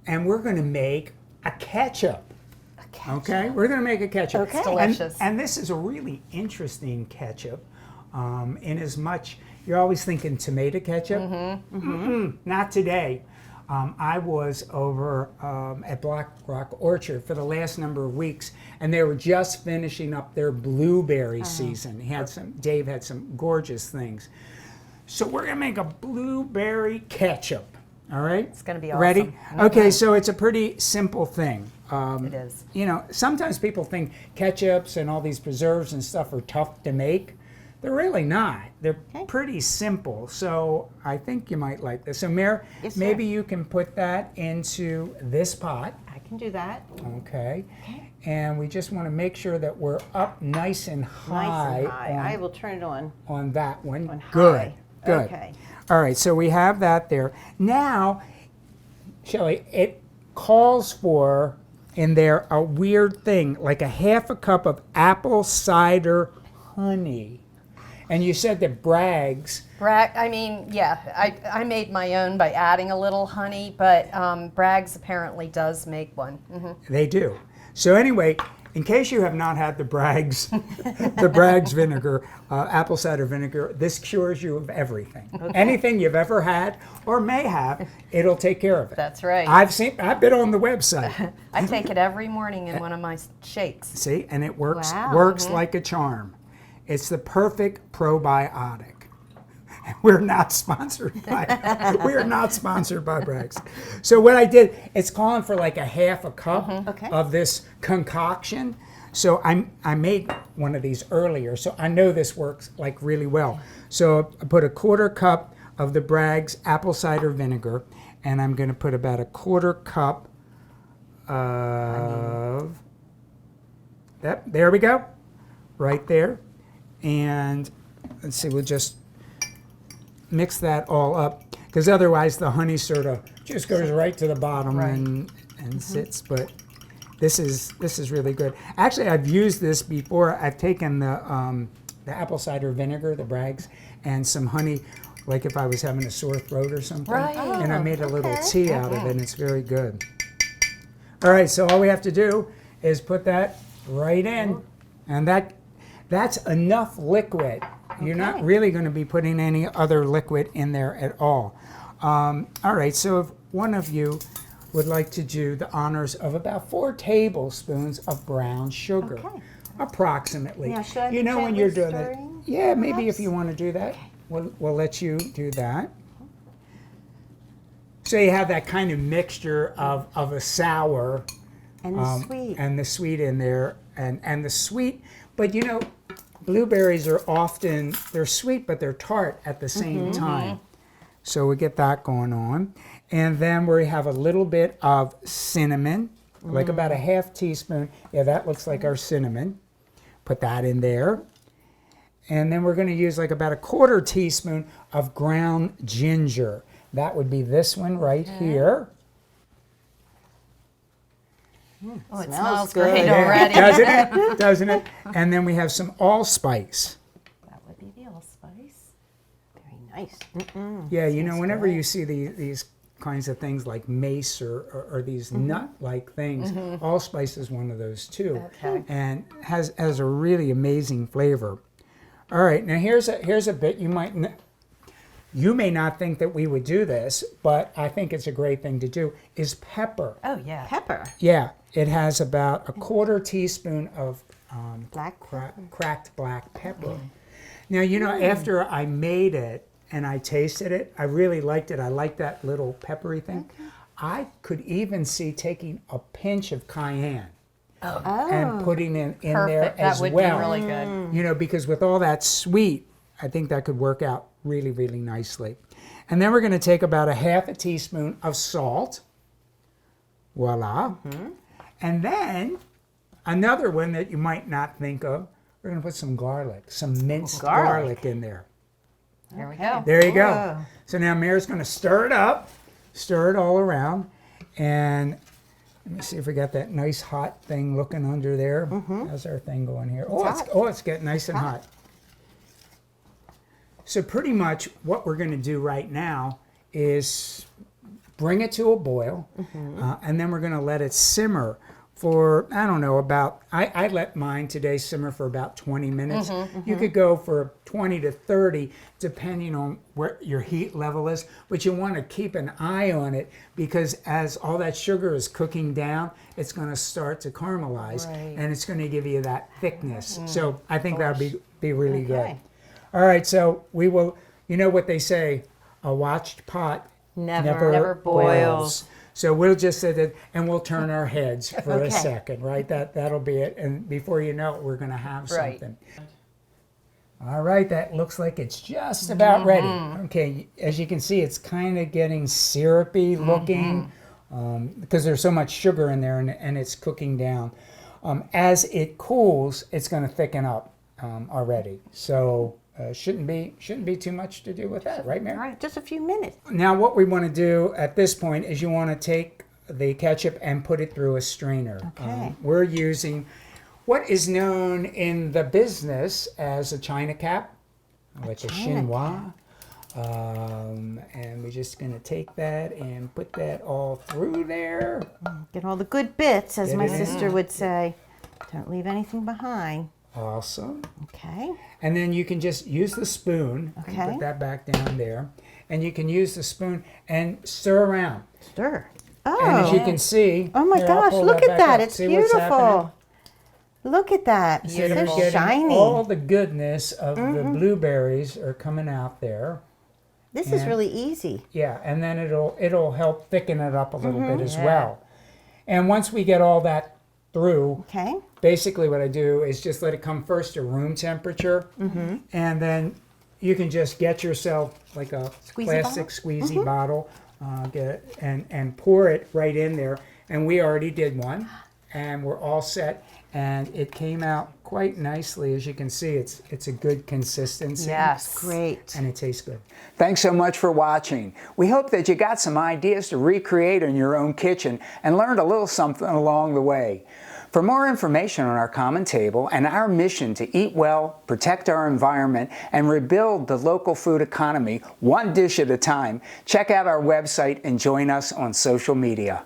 and we're going to make a ketchup. Okay, we're going to make a ketchup. Okay. It's delicious. And this is a really interesting ketchup, in as much you're always thinking tomato ketchup. Not today. I was over at Black Rock Orchard for the last number of weeks, and they were just finishing up their blueberry season. Dave had some gorgeous things. So we're going to make a blueberry ketchup. All right? It's going to be awesome. Ready? Okay, so it's a pretty simple thing. It is. You know, sometimes people think ketchups and all these preserves and stuff are tough to make. They're really not. They're pretty simple. So I think you might like this. So Mare, maybe you can put that into this pot. I can do that. Okay. And we just want to make sure that we're up nice and high. Nice and high. I will turn it on. On that one. On Good. high. Good. Okay. All right, so we have that there. Now, Shelley, it calls for in there a weird thing, like a half a cup of apple cider honey. And you said that Bragg's. I mean, yeah, I made my own by adding a little honey, but Bragg's apparently does make one. They do. So anyway, in case you have not had the Bragg's, the Bragg's vinegar, apple cider vinegar, this cures you of everything. Anything you've ever had or may have, it'll take care of it. That's right. I've been on the website. I take it every morning in one of my shakes. See, and it works Wow. like a charm. It's the perfect probiotic. We're not sponsored by we're not sponsored by Bragg's. So what I did, it's calling for like a half a cup of this concoction. So I made one of these earlier, so I know this works like really well. So I put a quarter cup of the Bragg's apple cider vinegar, and I'm going to put about a quarter cup of that. There we go, right there. And let's see, we'll just mix that all up, because otherwise the honey sort of just goes right to the bottom and sits. But this is really good. Actually, I've used this before. I've taken the apple cider vinegar, the Bragg's, and some honey, like if I was having a sore throat or something. Right. And I made a little tea out of it, and it's very good. All right, so all we have to do is put that right in, and that's enough liquid. You're not really going to be putting any other liquid in there at all. All right, so if one of you would like to do the honors of about 4 tablespoons of brown sugar, approximately. Now, should I be When you're doing stirring, that. Yeah, maybe if you want to do that, we'll let you do that. So you have that kind of mixture of a sour And the sweet. and the sweet in there, and the sweet, but blueberries are often, they're sweet, but they're tart at the same time. So we get that going on. And then we have a little bit of cinnamon, like about a half teaspoon. Yeah, that looks like our cinnamon. Put that in there. And then we're going to use like about a quarter teaspoon of ground ginger. That would be this one right here. Oh, it Smells smells good. great Yeah. already. Doesn't it? Doesn't it? And then we have some allspice. That would be the allspice. Very nice. Yeah, whenever you see these kinds of things like mace or these nut-like things, allspice is one of those too, and has a really amazing flavor. All right, now here's a bit you may not think that we would do this, but I think it's a great thing to do, is pepper. Oh, yeah. Pepper. Yeah, it has about a quarter teaspoon of Black cracked black pepper. Now, after I made it and I tasted it, I really liked it. I liked that little peppery thing. I could even see taking a pinch of cayenne and putting it in there as That would well. be really good. Because with all that sweet, I think that could work out really, really nicely. And then we're going to take about a half a teaspoon of salt. Voila. And then another one that you might not think of, we're going to put some garlic, some minced garlic in there. Here we go. There you go. So now Mare's going to stir it up, stir it all around, and let me see if we got that nice hot thing looking under there. How's our thing going here? It's getting nice and hot. So pretty much what we're going to do right now is bring it to a boil, and then we're going to let it simmer for, I don't know, about, I let mine today simmer for about 20 minutes. You could go for 20 to 30 depending on where your heat level is, but you want to keep an eye on it because as all that sugar is cooking down, it's going to start to caramelize and it's going to give you that thickness. So I think that would be really good. All right, so we will, you know what they say, a watched pot never boils. So we'll just sit it and we'll turn our heads for a second, right? That'll be it. And before you know it, we're going to have something. All right, that looks like it's just about ready. Okay, as you can see, it's kind of getting syrupy looking because there's so much sugar in there and it's cooking down. As it cools, it's going to thicken up already. So shouldn't be too much to do with that, right, Mary? All right, just a few minutes. Now what we want to do at this point is you want to take the ketchup and put it through a strainer. Okay. We're using what is known in the business as a China cap, like a chinois. And we're just going to take that and put that all through there. Get all the good bits, as Get my it in. sister would say. Don't leave anything behind. Awesome. Okay. And then you can just use the spoon and Okay. put that back down there. And you can use the spoon and stir around. Stir. And Oh. as you can see, Oh my here, I'll gosh, pull look at back that. up. It's See what's happening? beautiful. Look at that. So you're It's getting shiny. all the goodness of the blueberries are coming out there. This is and- really easy. Yeah, and then it'll help thicken it up a little bit as well. And once we get all that through, Okay. basically what I do is just let it come first to room temperature, and then you can just get yourself like a Squeezy plastic squeezy bottle, get it, and pour it right in there. And we already did one, and we're all set. And it came out quite nicely, as you can see. It's a good consistency. Yes. Great. And it tastes good. Thanks so much for watching. We hope that you got some ideas to recreate in your own kitchen and learned a little something along the way. For more information on our common table and our mission to eat well, protect our environment, and rebuild the local food economy one dish at a time, check out our website and join us on social media.